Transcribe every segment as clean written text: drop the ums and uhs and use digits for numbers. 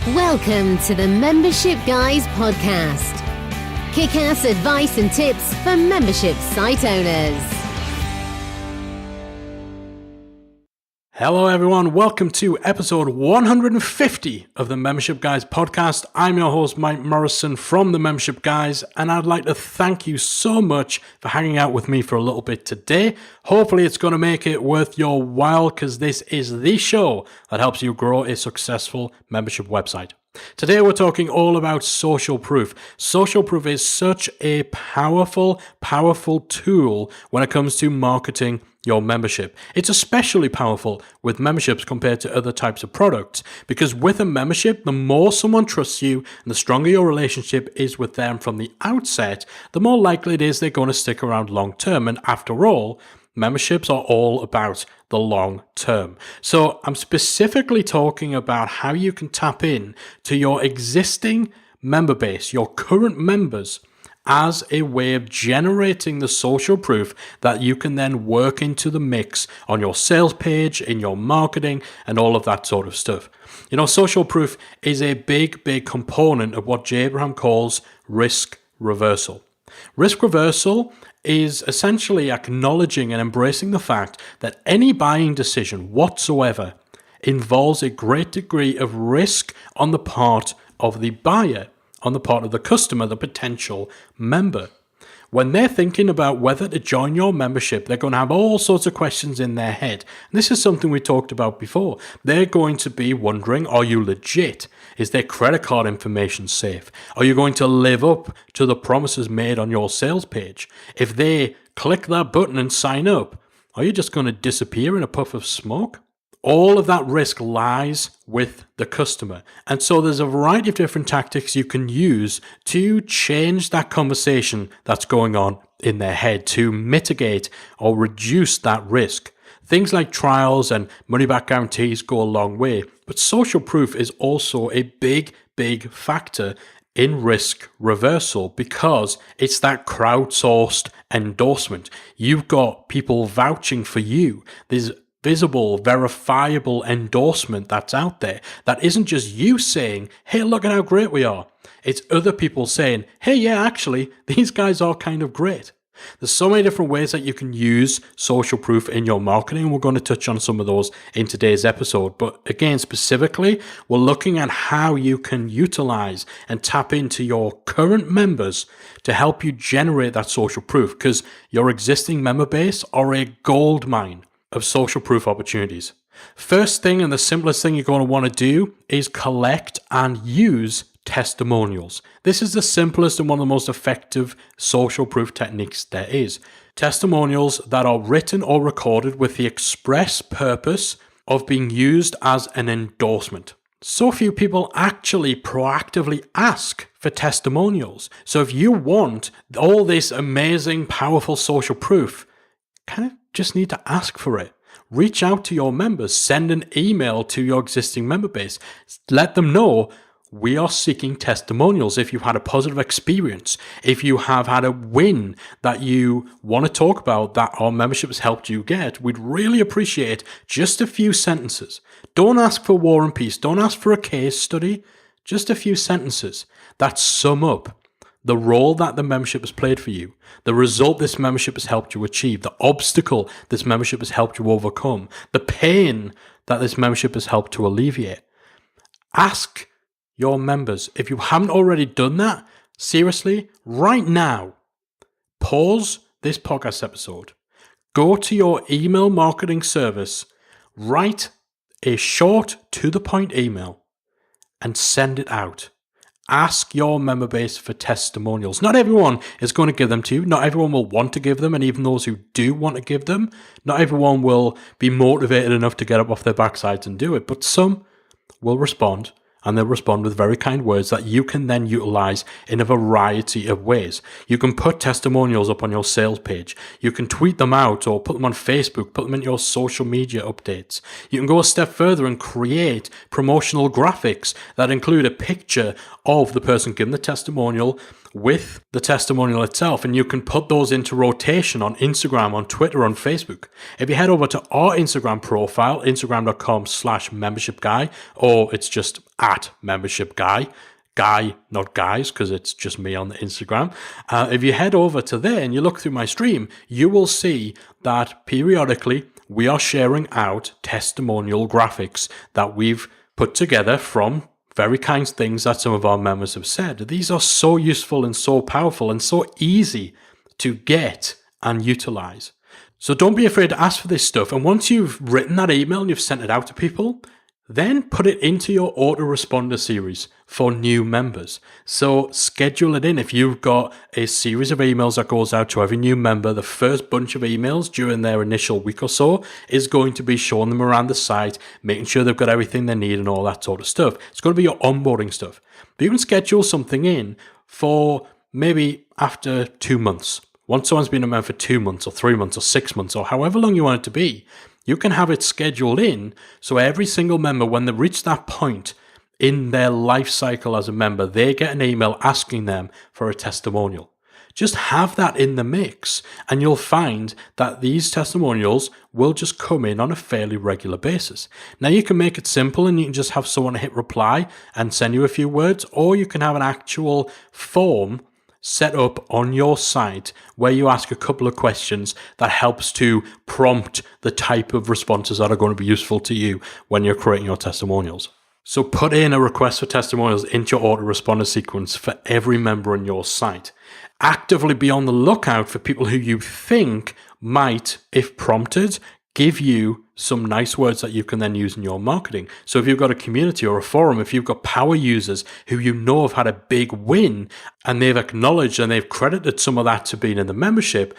Welcome to the Membership Guys podcast. Kick-ass advice and tips for membership site owners. Hello everyone, welcome to episode 150 of the Membership Guys podcast. I'm your host Mike Morrison from the Membership Guys, and I'd like to thank you so much for hanging out with me for a little bit today. Hopefully it's going to make it worth your while, because this is the show that helps you grow a successful membership website. Today we're talking all about social proof. Social proof is such a powerful tool when it comes to marketing your membership. It's especially powerful with memberships compared to other types of products, because with a membership, the more someone trusts you and the stronger your relationship is with them from the outset, the more likely it is they're going to stick around long term. And after all, memberships are all about the long term. So I'm specifically talking about how you can tap in to your existing member base, your current members, as a way of generating the social proof that you can then work into the mix on your sales page, in your marketing, and all of that sort of stuff. You know, social proof is a big component of what J. Abraham calls risk reversal. Risk reversal is essentially acknowledging and embracing the fact that any buying decision whatsoever involves a great degree of risk on the part of the buyer, on the part of the customer, the potential member. When they're thinking about whether to join your membership, they're going to have all sorts of questions in their head. And this is something we talked about before. They're going to be wondering, are you legit? Is their credit card information safe? Are you going to live up to the promises made on your sales page? If they click that button and sign up, are you just going to disappear in a puff of smoke? All of that risk lies with the customer. And so there's a variety of different tactics you can use to change that conversation that's going on in their head, to mitigate or reduce that risk. Things like trials and money-back guarantees go a long way, but social proof is also a big factor in risk reversal, because it's that crowdsourced endorsement. You've got people vouching for you. There's visible, verifiable endorsement that's out there that isn't just you saying, hey, look at how great we are. It's other people saying, hey, yeah, actually, these guys are kind of great. There's so many different ways that you can use social proof in your marketing. We're going to touch on some of those in today's episode. But again, specifically, we're looking at how you can utilize and tap into your current members to help you generate that social proof, because your existing member base are a gold mine of social proof opportunities. First thing, and the simplest thing you're going to want to do, is collect and use testimonials. This is the simplest and one of the most effective social proof techniques there is. Testimonials that are written or recorded with the express purpose of being used as an endorsement. So few people actually proactively ask for testimonials. So if you want all this amazing, powerful social proof, kind of just need to ask for it. Reach out to your members, send an email to your existing member base, let them know we are seeking testimonials. If you've had a positive experience, if you have had a win that you want to talk about that our membership has helped you get, we'd really appreciate just a few sentences. Don't ask for war and peace. Don't ask for a case study. Just a few sentences that sum up the role that the membership has played for you, the result this membership has helped you achieve, the obstacle this membership has helped you overcome, the pain that this membership has helped to alleviate. Ask your members. If you haven't already done that, seriously, right now, pause this podcast episode, go to your email marketing service, write a short, to-the-point email, and send it out. Ask your member base for testimonials. Not everyone is going to give them to you. Not everyone will want to give them. And even those who do want to give them, not everyone will be motivated enough to get up off their backsides and do it. But some will respond, and they'll respond with very kind words that you can then utilize in a variety of ways. You can put testimonials up on your sales page. You can tweet them out or put them on Facebook, put them in your social media updates. You can go a step further and create promotional graphics that include a picture of the person giving the testimonial with the testimonial itself, and you can put those into rotation on Instagram, on Twitter, on Facebook. If you head over to our Instagram profile, instagram.com/membershipguy, or it's just at membership guy, not guys, because it's just me on the Instagram. If you head over to there and you look through my stream, you will see that periodically we are sharing out testimonial graphics that we've put together from very kind things that some of our members have said. These are so useful and so powerful and so easy to get and utilize. So don't be afraid to ask for this stuff. And once you've written that email and you've sent it out to people, then put it into your autoresponder series for new members. So schedule it in. If you've got a series of emails that goes out to every new member, the first bunch of emails during their initial week or so is going to be showing them around the site, making sure they've got everything they need and all that sort of stuff. It's going to be your onboarding stuff. But you can schedule something in for maybe after 2 months. Once someone's been a member for 2 months or 3 months or 6 months or however long you want it to be, you can have it scheduled in so every single member, when they reach that point in their life cycle as a member, they get an email asking them for a testimonial. Just have that in the mix and you'll find that these testimonials will just come in on a fairly regular basis. Now you can make it simple and you can just have someone hit reply and send you a few words, or you can have an actual form set up on your site where you ask a couple of questions that helps to prompt the type of responses that are going to be useful to you when you're creating your testimonials. So put in a request for testimonials into your autoresponder sequence for every member on your site. Actively be on the lookout for people who you think might, if prompted, give you some nice words that you can then use in your marketing. So if you've got a community or a forum, if you've got power users who you know have had a big win and they've acknowledged and they've credited some of that to being in the membership,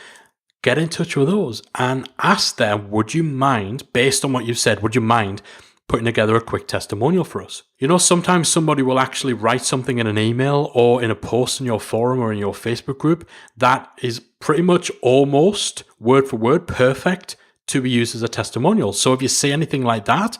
get in touch with those and ask them, would you mind, based on what you've said, would you mind putting together a quick testimonial for us? You know, sometimes somebody will actually write something in an email or in a post in your forum or in your Facebook group that is pretty much almost word for word perfect to be used as a testimonial. So if you see anything like that,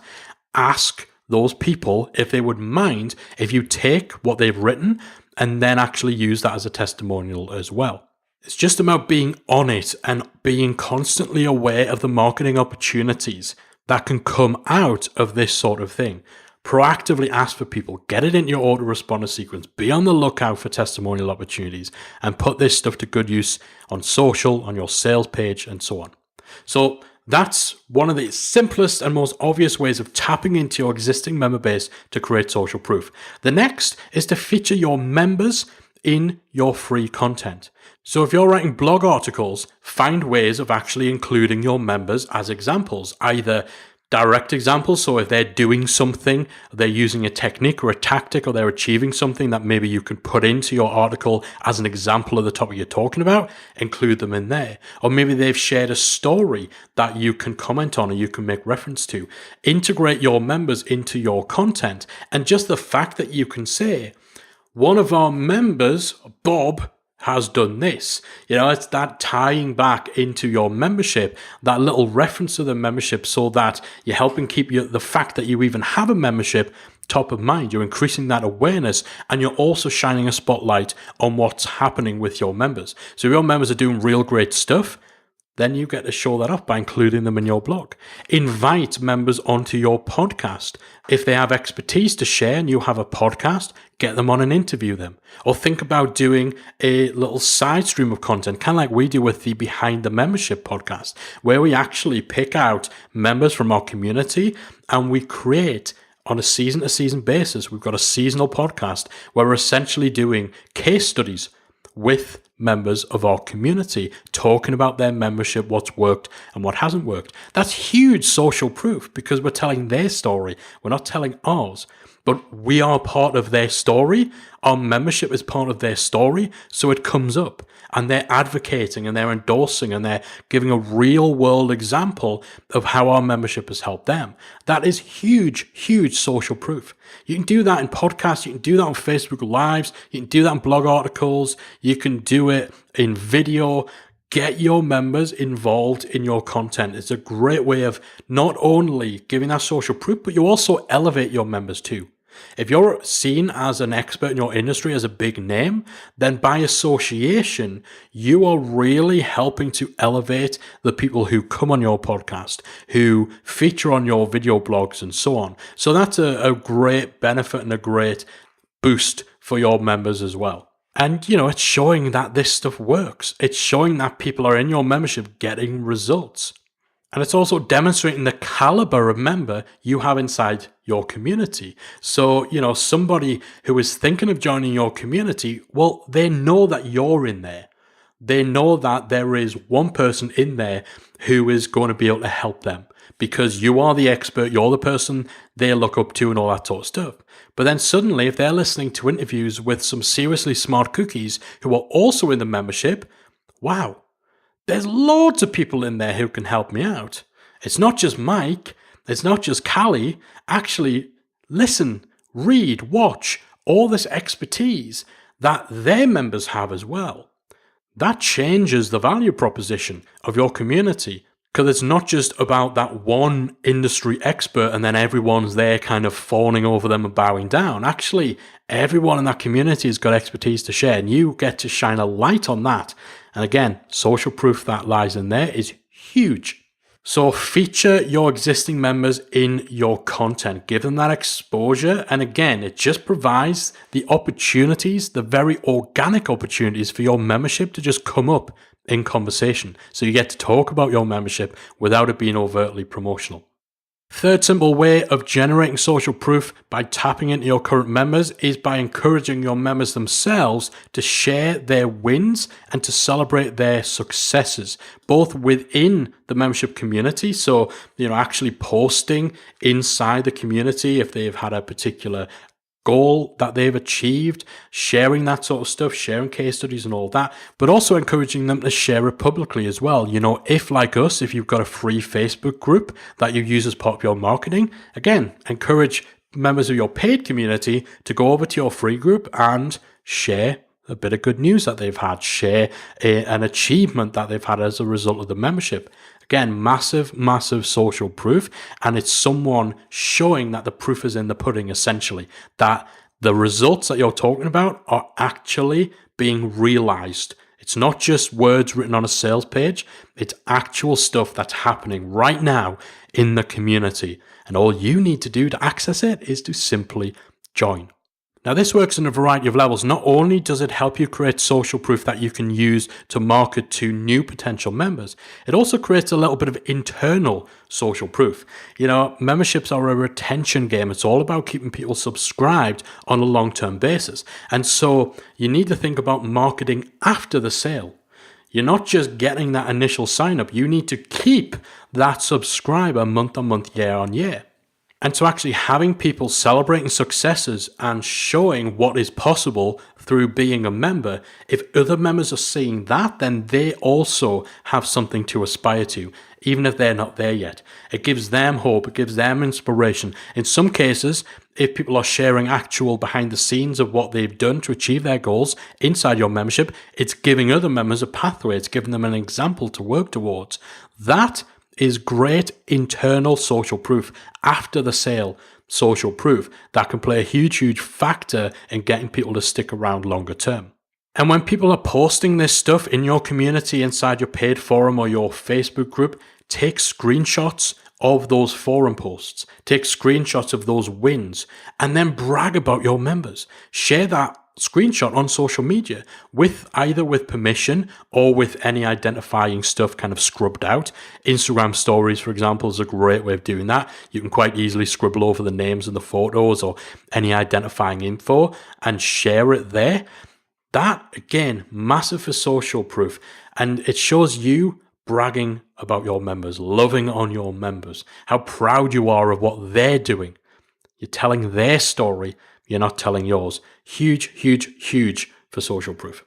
ask those people if they would mind if you take what they've written and then actually use that as a testimonial as well. It's just about being on it and being constantly aware of the marketing opportunities that can come out of this sort of thing. Proactively ask for people, get it into your autoresponder sequence, be on the lookout for testimonial opportunities, and put this stuff to good use on social, on your sales page, and so on. So that's one of the simplest and most obvious ways of tapping into your existing member base to create social proof. The next is to feature your members in your free content. So if you're writing blog articles, find ways of actually including your members as examples, either direct examples. So if they're doing something, they're using a technique or a tactic, or they're achieving something that maybe you can put into your article as an example of the topic you're talking about, include them in there. Or maybe they've shared a story that you can comment on or you can make reference to. Integrate your members into your content. And just the fact that you can say, one of our members, Bob, has done this. You know, it's that tying back into your membership, that little reference to the membership, so that you're helping keep the fact that you even have a membership top of mind. You're increasing that awareness and you're also shining a spotlight on what's happening with your members. So if your members are doing real great stuff, then you get to show that off by including them in your blog. Invite members onto your podcast. If they have expertise to share and you have a podcast, get them on and interview them. Or think about doing a little side stream of content, kind of like we do with the Behind the Membership podcast, where we actually pick out members from our community and we create on a season-to-season basis. We've got a seasonal podcast where we're essentially doing case studies with members of our community, talking about their membership, what's worked and what hasn't worked. That's huge social proof because we're telling their story. We're not telling ours, but we are part of their story. Our membership is part of their story. So it comes up and they're advocating and they're endorsing and they're giving a real world example of how our membership has helped them. That is huge, huge social proof. You can do that in podcasts. You can do that on Facebook Lives. You can do that in blog articles. You can do it in video. Get your members involved in your content. It's a great way of not only giving that social proof, but you also elevate your members too. If you're seen as an expert in your industry, as a big name, then by association, you are really helping to elevate the people who come on your podcast, who feature on your video blogs and so on. So that's a great benefit and a great boost for your members as well. And, it's showing that this stuff works. It's showing that people are in your membership getting results. And it's also demonstrating the caliber of member you have inside your community. So, somebody who is thinking of joining your community, well, they know that you're in there. They know that there is one person in there who is going to be able to help them because you are the expert, you're the person they look up to and all that sort of stuff. But then suddenly, if they're listening to interviews with some seriously smart cookies who are also in the membership, wow, there's loads of people in there who can help me out. It's not just Mike, it's not just Callie. Actually, listen, read, watch all this expertise that their members have as well. That changes the value proposition of your community because it's not just about that one industry expert and then everyone's there kind of fawning over them and bowing down. Actually, everyone in that community has got expertise to share and you get to shine a light on that. And again, social proof that lies in there is huge. So feature your existing members in your content, give them that exposure. And again, it just provides the opportunities, the very organic opportunities for your membership to just come up in conversation. So you get to talk about your membership without it being overtly promotional. Third simple way of generating social proof by tapping into your current members is by encouraging your members themselves to share their wins and to celebrate their successes, both within the membership community. So, actually posting inside the community if they've had a particular goal that they've achieved, sharing that sort of stuff, sharing case studies and all that, but also encouraging them to share it publicly as well. If like us, if you've got a free Facebook group that you use as part of your marketing, again, encourage members of your paid community to go over to your free group and share a bit of good news that they've had, share an achievement that they've had as a result of the membership. Again, massive, massive social proof. And it's someone showing that the proof is in the pudding, essentially, that the results that you're talking about are actually being realized. It's not just words written on a sales page. It's actual stuff that's happening right now in the community. And all you need to do to access it is to simply join. Now, this works in a variety of levels. Not only does it help you create social proof that you can use to market to new potential members, it also creates a little bit of internal social proof. Memberships are a retention game. It's all about keeping people subscribed on a long-term basis. And so you need to think about marketing after the sale. You're not just getting that initial sign-up. You need to keep that subscriber month on month, year on year. And so actually having people celebrating successes and showing what is possible through being a member, if other members are seeing that, then they also have something to aspire to, even if they're not there yet. It gives them hope, it gives them inspiration. In some cases, if people are sharing actual behind the scenes of what they've done to achieve their goals inside your membership, it's giving other members a pathway, it's giving them an example to work towards. That is great internal social proof, after the sale social proof that can play a huge, huge factor in getting people to stick around longer term. And when people are posting this stuff in your community, inside your paid forum or your Facebook group, take screenshots of those forum posts, take screenshots of those wins, and then brag about your members. Share that screenshot on social media either with permission or with any identifying stuff kind of scrubbed out. Instagram stories, for example, is a great way of doing that. You can quite easily scribble over the names and the photos or any identifying info and share it there. That, again, massive for social proof. And it shows you bragging about your members, loving on your members, how proud you are of what they're doing. You're telling their story. You're not telling yours. Huge, huge, huge for social proof.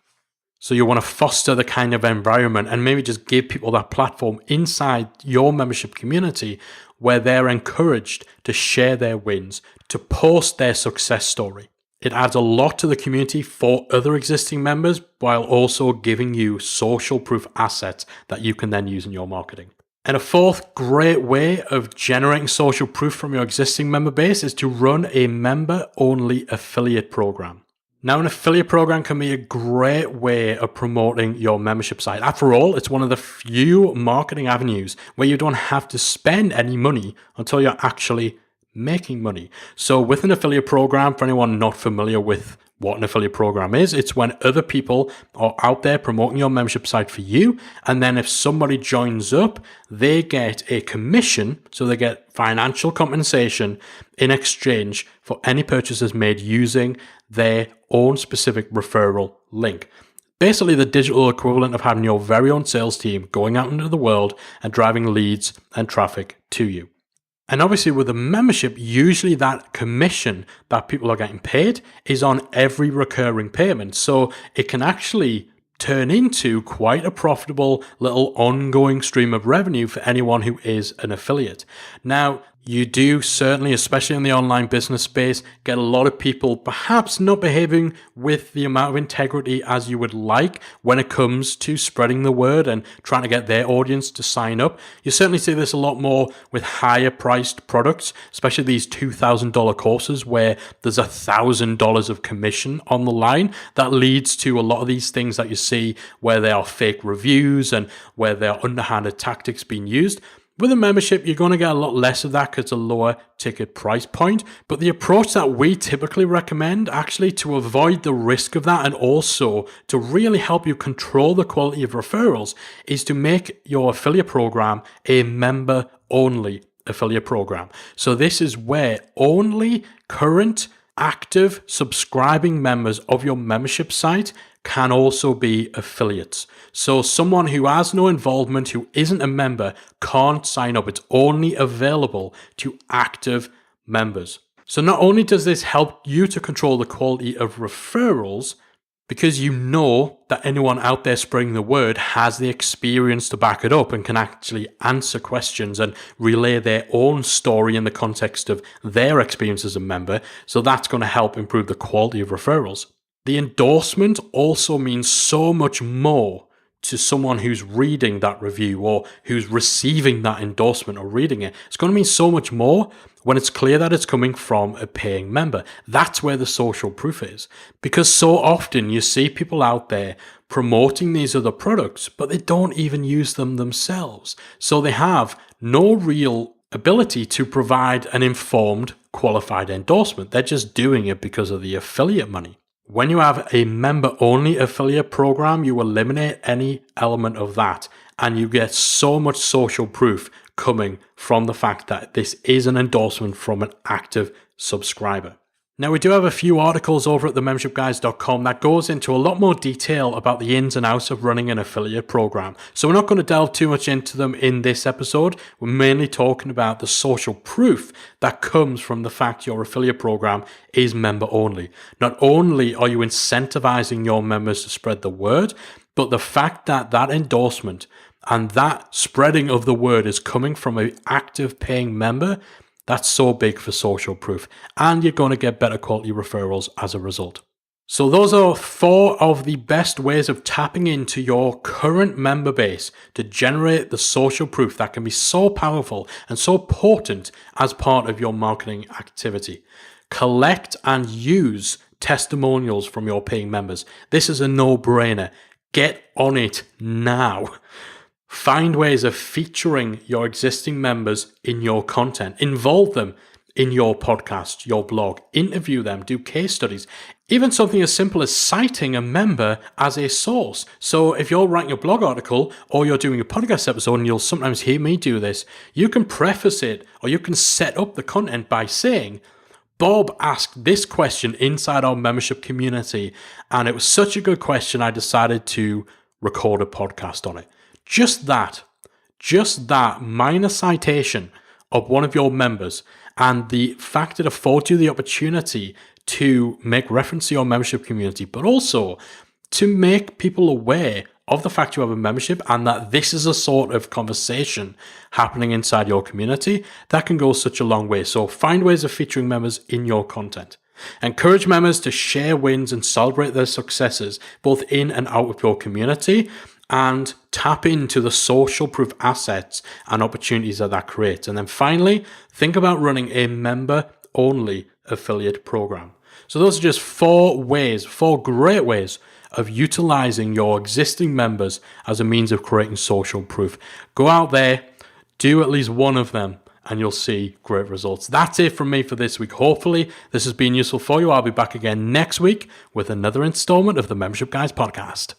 So you want to foster the kind of environment and maybe just give people that platform inside your membership community where they're encouraged to share their wins, to post their success story. It adds a lot to the community for other existing members while also giving you social proof assets that you can then use in your marketing. And a fourth great way of generating social proof from your existing member base is to run a member-only affiliate program. Now, an affiliate program can be a great way of promoting your membership site. After all, it's one of the few marketing avenues where you don't have to spend any money until you're actually making money. So with an affiliate program, for anyone not familiar with what an affiliate program is, it's when other people are out there promoting your membership site for you. And then if somebody joins up, they get a commission. So they get financial compensation in exchange for any purchases made using their own specific referral link. Basically the digital equivalent of having your very own sales team going out into the world and driving leads and traffic to you. And obviously with a membership, usually that commission that people are getting paid is on every recurring payment. So it can actually turn into quite a profitable little ongoing stream of revenue for anyone who is an affiliate. Now, you do certainly, especially in the online business space, get a lot of people perhaps not behaving with the amount of integrity as you would like when it comes to spreading the word and trying to get their audience to sign up. You certainly see this a lot more with higher priced products, especially these $2,000 courses where there's $1,000 of commission on the line. That leads to a lot of these things that you see where there are fake reviews and where there are underhanded tactics being used. With a membership, you're going to get a lot less of that because it's a lower ticket price point. But the approach that we typically recommend, actually to avoid the risk of that and also to really help you control the quality of referrals, is to make your affiliate program a member-only affiliate program. So this is where only current active subscribing members of your membership site can also be affiliates. So someone who has no involvement, who isn't a member, can't sign up. It's only available to active members. So not only does this help you to control the quality of referrals, because you know that anyone out there spreading the word has the experience to back it up and can actually answer questions and relay their own story in the context of their experience as a member. So that's going to help improve the quality of referrals. The endorsement also means so much more to someone who's reading that review or who's receiving that endorsement or reading it. It's going to mean so much more when it's clear that it's coming from a paying member. That's where the social proof is. Because so often you see people out there promoting these other products, but they don't even use them themselves. So they have no real ability to provide an informed, qualified endorsement. They're just doing it because of the affiliate money. When you have a member-only affiliate program, you eliminate any element of that, and you get so much social proof coming from the fact that this is an endorsement from an active subscriber. Now, we do have a few articles over at themembershipguys.com that goes into a lot more detail about the ins and outs of running an affiliate program. So we're not going to delve too much into them in this episode. We're mainly talking about the social proof that comes from the fact your affiliate program is member only. Not only are you incentivizing your members to spread the word, but the fact that that endorsement and that spreading of the word is coming from an active paying member, that's so big for social proof, and you're going to get better quality referrals as a result. So those are 4 of the best ways of tapping into your current member base to generate the social proof that can be so powerful and so potent as part of your marketing activity. Collect and use testimonials from your paying members. This is a no-brainer. Get on it now. Find ways of featuring your existing members in your content. Involve them in your podcast, your blog. Interview them. Do case studies. Even something as simple as citing a member as a source. So if you're writing a blog article or you're doing a podcast episode, and you'll sometimes hear me do this, you can preface it or you can set up the content by saying, Bob asked this question inside our membership community, and it was such a good question, I decided to record a podcast on it. Just that minor citation of one of your members and the fact it affords you the opportunity to make reference to your membership community, but also to make people aware of the fact you have a membership and that this is a sort of conversation happening inside your community, that can go such a long way. So find ways of featuring members in your content. Encourage members to share wins and celebrate their successes, both in and out of your community. and tap into the social proof assets and opportunities that creates. And then finally, think about running a member-only affiliate program. So those are just four great ways of utilizing your existing members as a means of creating social proof. Go out there, do at least one of them, and you'll see great results. That's it from me for this week. Hopefully this has been useful for you. I'll be back again next week with another installment of the Membership Guys podcast.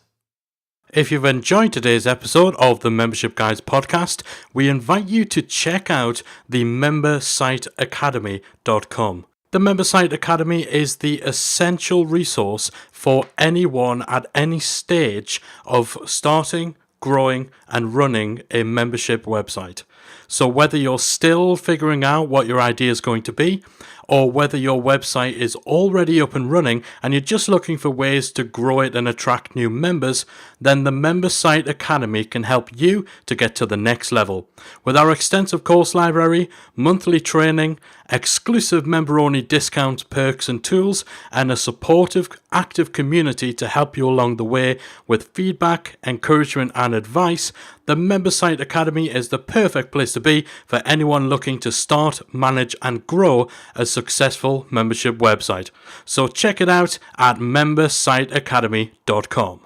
If you've enjoyed today's episode of the Membership Guys podcast, we invite you to check out the membersiteacademy.com. The Member Site Academy is the essential resource for anyone at any stage of starting, growing, and running a membership website. So whether you're still figuring out what your idea is going to be, or whether your website is already up and running and you're just looking for ways to grow it and attract new members, then the Member Site Academy can help you to get to the next level. With our extensive course library, monthly training, exclusive member-only discounts, perks and tools, and a supportive, active community to help you along the way with feedback, encouragement and advice, the Member Site Academy is the perfect place to be for anyone looking to start, manage and grow a successful membership website. So check it out at membersiteacademy.com.